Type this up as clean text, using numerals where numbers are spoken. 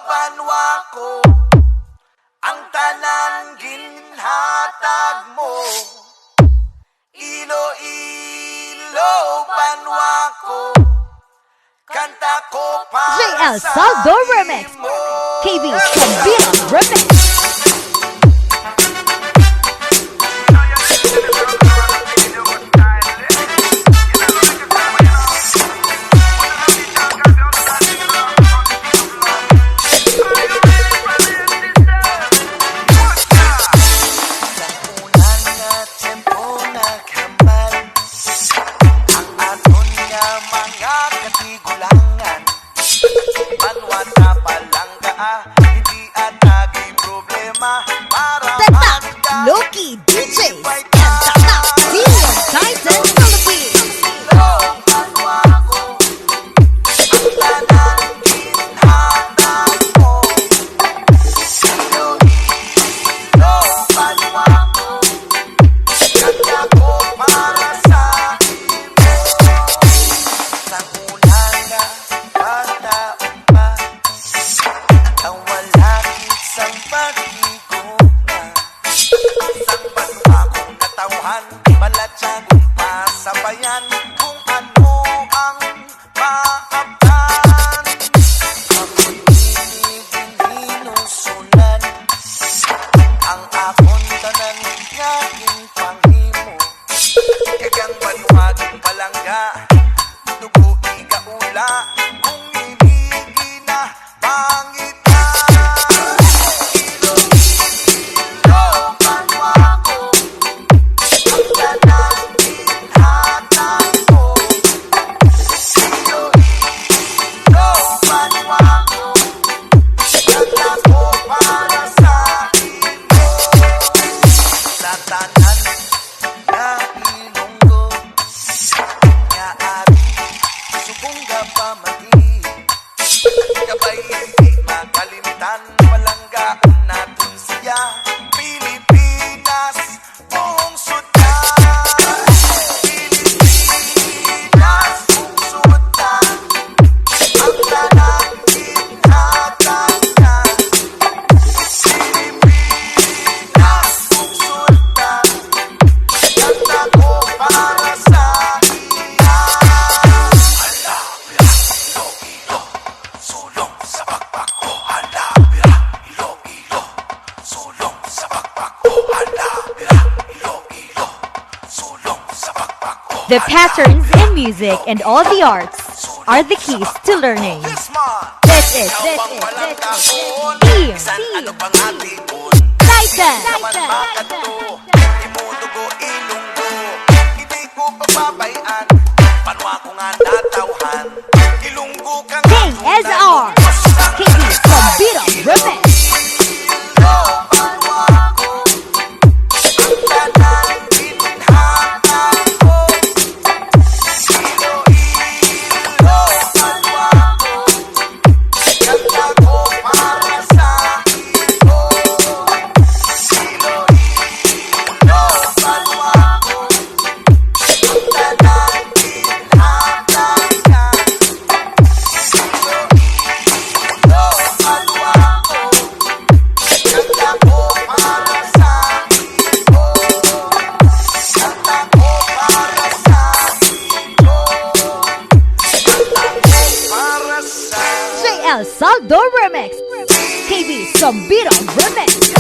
banwa ko, ang tanan ginhatag mo. Iloilo banwa ko, kanta ko para JL sa Salvador Remix. imo. KB Zombito Remix. Loki DJs and Tata Billion Titan Philippines. Malatsagong pasabayan kung ano ang maabtan. Ako'y hinihinusunan ang akong tanan ngaging panghimo. Kagang banwaging palangga, dugo igaula, kung hinigi na pangitan. Makalimutan, malanggaan natin siya. Pilipinas, buong sudan. Pilipinas, buong sudan. Ang tanang ginhatag niya. Pilipinas, buong sudan. Kanta ko para sa iya. Sulong sa bakbak ko, hala, bira, Iloilo. Sulong sa bakbak ko, hala, bira, Iloilo. Sulong sa bakbak ko. The patterns in music and all the arts are the keys to learning. This man, This is isan ano pang atipon. Titan. Naman bakit to, imudugo ilunggo. Hindi ko papabayaan, panwa ko nga natawhan. Ilunggo ka nga KSR. KB Zombito Remix. JL Salvador Remix. KB Zombito Remix.